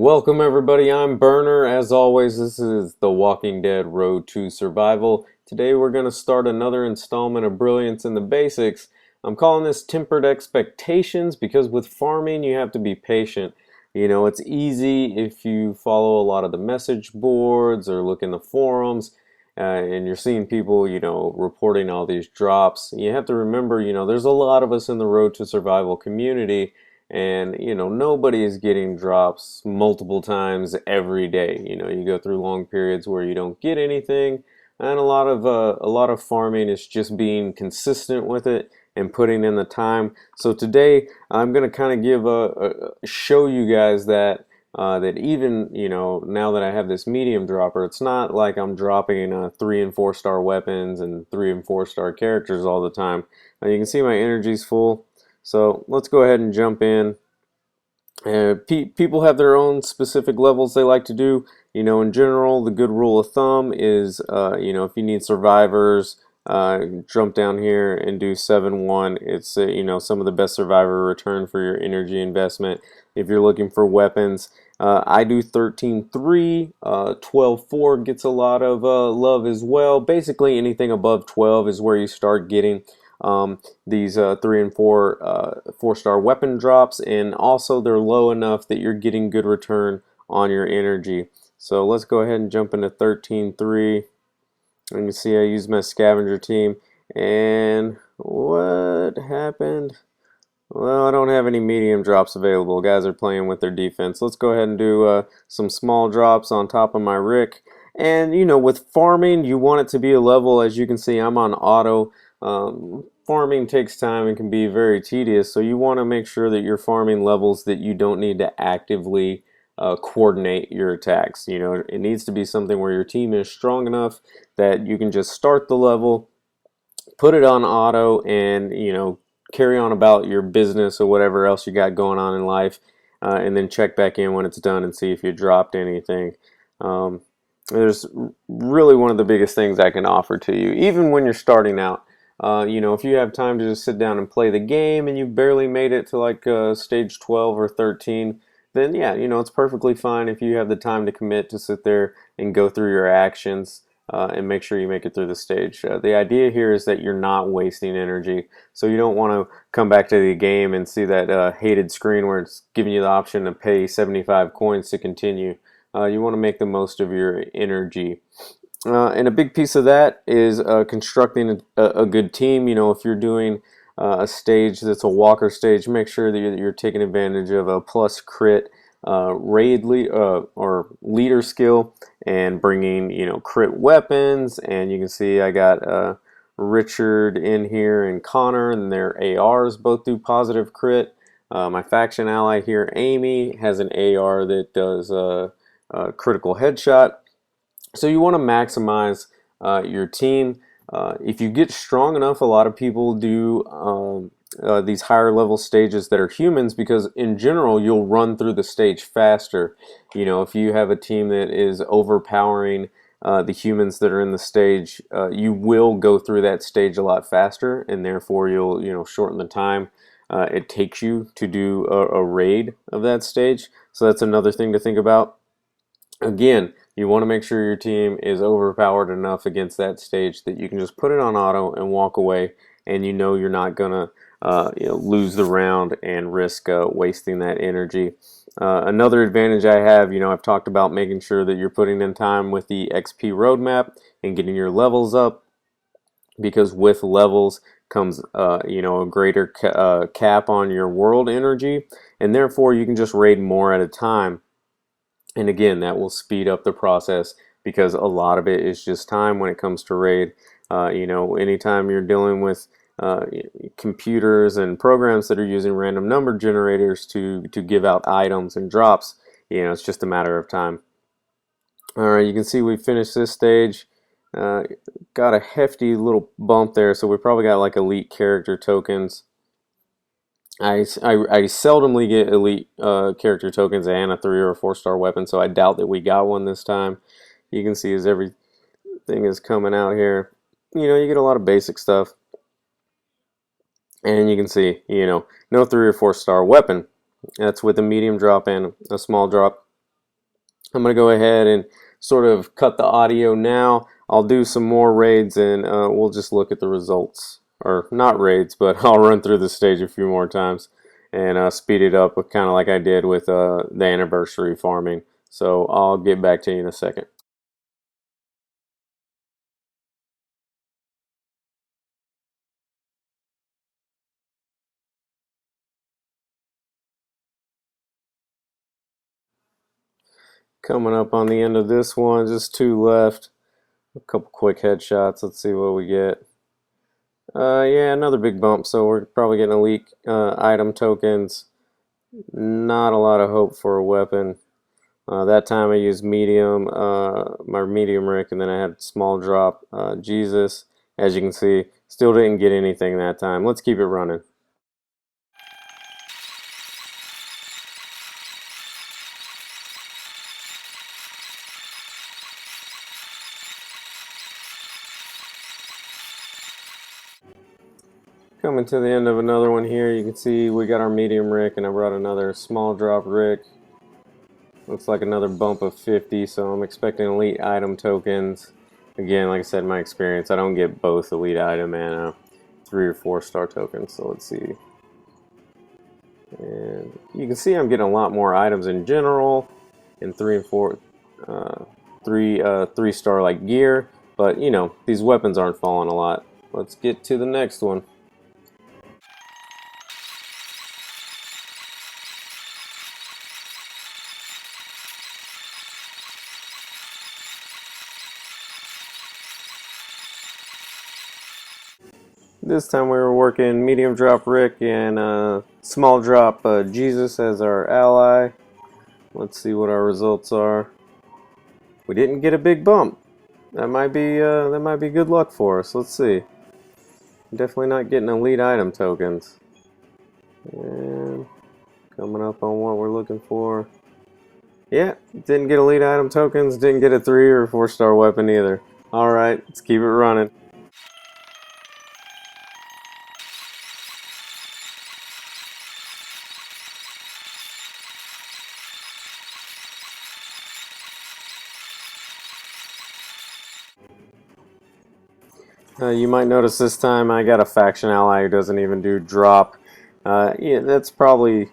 Welcome everybody, I'm Burner. As always, this is The Walking Dead Road to Survival. Today we're going to start another installment of Brilliance in the Basics. I'm calling this Tempered Expectations because with farming you have to be patient. You know, it's easy if you follow a lot of the message boards or look in the forums and you're seeing people, reporting all these drops. You have to remember, there's a lot of us in the Road to Survival community, and nobody is getting drops multiple times every day. You go through long periods where you don't get anything, and a lot of farming is just being consistent with it and putting in the time. So today I'm going to kind of give show you guys that that even now that I have this medium dropper, it's not like I'm dropping 3 and 4 star weapons and 3 and 4 star characters all the time. You can see my energy's full. So let's go ahead and jump in. People have their own specific levels they like to do. In general, the good rule of thumb is, if you need survivors, jump down here and do 7-1. It's, some of the best survivor return for your energy investment. If you're looking for weapons, I do 13-3. 12-4 gets a lot of love as well. Basically, anything above 12 is where you start getting these 3 and 4 4-star weapon drops, and also they're low enough that you're getting good return on your energy. So let's go ahead and jump into 13-3. And you see I use my scavenger team, and what happened? Well, I don't have any medium drops available. Guys are playing with their defense. Let's go ahead and do some small drops on top of my Rick. And with farming, you want it to be a level. As you can see, I'm on auto. Farming takes time and can be very tedious, so you want to make sure that you're farming levels that you don't need to actively coordinate your attacks. It needs to be something where your team is strong enough that you can just start the level, put it on auto, and carry on about your business or whatever else you got going on in life, and then check back in when it's done and see if you dropped anything. There's really one of the biggest things I can offer to you, even when you're starting out. If you have time to just sit down and play the game and you've barely made it to like stage 12 or 13, then yeah, it's perfectly fine if you have the time to commit to sit there and go through your actions and make sure you make it through the stage. The idea here is that you're not wasting energy, so you don't want to come back to the game and see that hated screen where it's giving you the option to pay 75 coins to continue. You want to make the most of your energy. And a big piece of that is constructing a good team. If you're doing a stage that's a walker stage, make sure that you're taking advantage of a plus crit raid or leader skill and bringing crit weapons. And you can see I got Richard in here and Connor, and their ARs both do positive crit. My faction ally here, Amy, has an AR that does critical headshot. So you want to maximize your team. If you get strong enough, a lot of people do these higher level stages that are humans, because in general you'll run through the stage faster. If you have a team that is overpowering the humans that are in the stage, you will go through that stage a lot faster, and therefore you'll shorten the time it takes you to do a raid of that stage. So that's another thing to think about. Again, you want to make sure your team is overpowered enough against that stage that you can just put it on auto and walk away, and you're not gonna lose the round and risk wasting that energy. Another advantage I have, I've talked about making sure that you're putting in time with the XP roadmap and getting your levels up, because with levels comes a greater cap on your world energy, and therefore you can just raid more at a time. And again, that will speed up the process, because a lot of it is just time when it comes to raid. Anytime you're dealing with computers and programs that are using random number generators to give out items and drops, it's just a matter of time. All right, you can see we finished this stage. Got a hefty little bump there, so we probably got like elite character tokens. I seldomly get elite character tokens and a 3 or 4 star weapon, so I doubt that we got one this time. You can see as everything is coming out here, you get a lot of basic stuff. And you can see, no 3 or 4 star weapon. That's with a medium drop and a small drop. I'm going to go ahead and sort of cut the audio now. I'll do some more raids and we'll just look at the results. Or not raids, but I'll run through the stage a few more times and speed it up kind of like I did with the anniversary farming. So I'll get back to you in a second. Coming up on the end of this one, just two left. A couple quick headshots. Let's see what we get. Yeah, another big bump. So we're probably getting elite item tokens. Not a lot of hope for a weapon. That time I used medium, my medium Rick, and then I had small drop Jesus. As you can see, still didn't get anything that time. Let's keep it running. Coming to the end of another one here, you can see we got our medium Rick, and I brought another small drop Rick. Looks like another bump of 50, so I'm expecting elite item tokens. Again, like I said, in my experience, I don't get both elite item and 3 or 4 star tokens, so let's see. And you can see I'm getting a lot more items in general in 3 and 4, 3-star like gear, but you know, these weapons aren't falling a lot. Let's get to the next one. This time we were working medium drop Rick and small drop Jesus as our ally. Let's see what our results are. We didn't get a big bump. That might be good luck for us. Let's see. Definitely not getting elite item tokens. And coming up on what we're looking for. Yeah, didn't get elite item tokens. Didn't get a 3 or 4 star weapon either. All right, let's keep it running. You might notice this time I got a faction ally who doesn't even do drop. Yeah, that's probably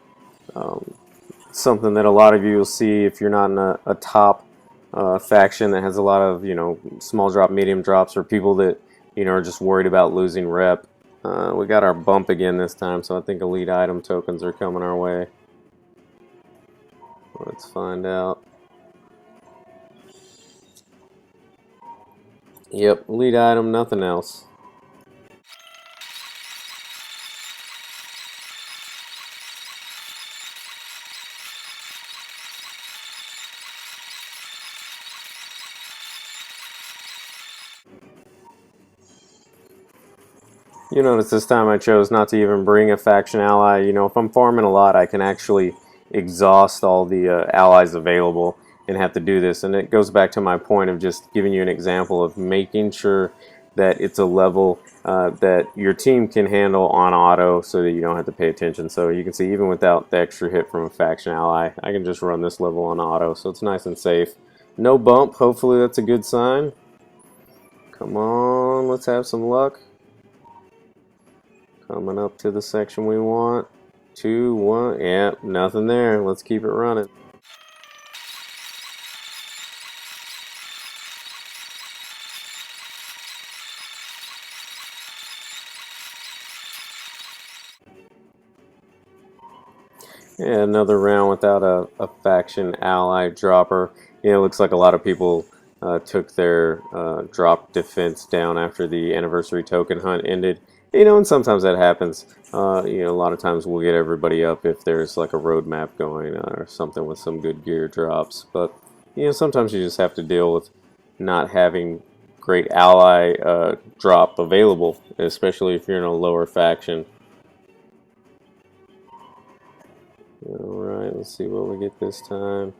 something that a lot of you will see if you're not in a top faction that has a lot of, you know, small drop, medium drops, or people that, you know, are just worried about losing rep. We got our bump again this time, so I think elite item tokens are coming our way. Let's find out. Yep, elite item, nothing else. You notice this time I chose not to even bring a faction ally. You know, if I'm farming a lot, I can actually exhaust all the allies available and have to do this. And it goes back to my point of just giving you an example of making sure that it's a level that your team can handle on auto so that you don't have to pay attention. So you can see even without the extra hit from a faction ally, I can just run this level on auto. So it's nice and safe. No bump. Hopefully that's a good sign. Come on, let's have some luck. Coming up to the section we want. 2, 1, yeah, nothing there. Let's keep it running. Yeah, another round without a faction ally dropper. You know, it looks like a lot of people took their drop defense down after the anniversary token hunt ended. You know, and sometimes that happens. You know, a lot of times we'll get everybody up if there's like a roadmap going or something with some good gear drops. But, you know, sometimes you just have to deal with not having great ally drop available, especially if you're in a lower faction. Alright, let's see what we get this time.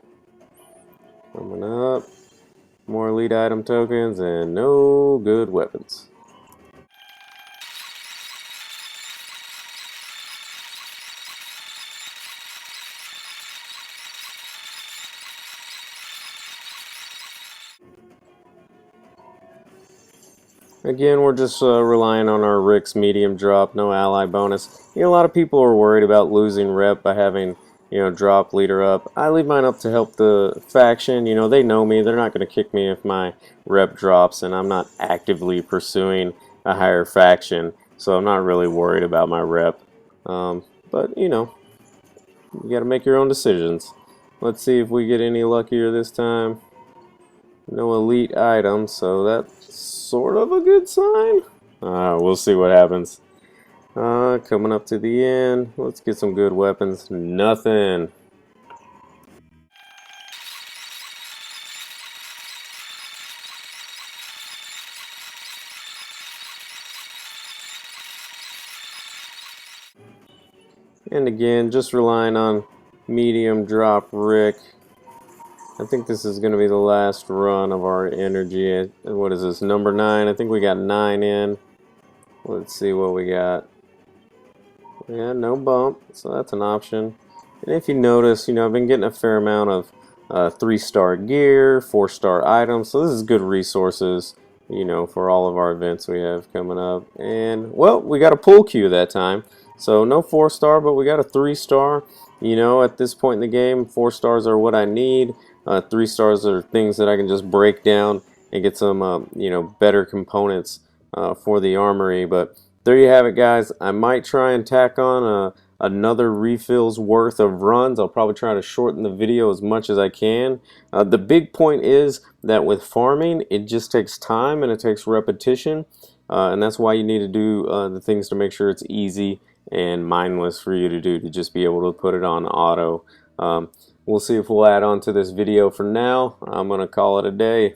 Coming up. More elite item tokens and no good weapons. Again, we're just relying on our Rick's medium drop, no ally bonus. A lot of people are worried about losing rep by having, drop leader up. I leave mine up to help the faction. They know me. They're not going to kick me if my rep drops, and I'm not actively pursuing a higher faction, so I'm not really worried about my rep. But, you got to make your own decisions. Let's see if we get any luckier this time. No elite items, so that's sort of a good sign. We'll see what happens. Coming up to the end. Let's get some good weapons. Nothing. And again, just relying on medium drop Rick. I think this is going to be the last run of our energy. What is this, number 9? I think we got 9 in. Let's see what we got. Yeah, no bump, so that's an option. And if you notice, I've been getting a fair amount of 3-star gear, 4-star items, so this is good resources, for all of our events we have coming up. And, well, we got a pull queue that time. So no 4-star, but we got a 3-star. At this point in the game, 4 stars are what I need. 3 stars are things that I can just break down and get some, better components for the armory. But there you have it, guys. I might try and tack on another refill's worth of runs. I'll probably try to shorten the video as much as I can. The big point is that with farming, it just takes time and it takes repetition. And that's why you need to do the things to make sure it's easy and mindless for you to do, to just be able to put it on auto. We'll see if we'll add on to this video. For now, I'm going to call it a day.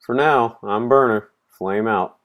For now, I'm Burner. Flame out.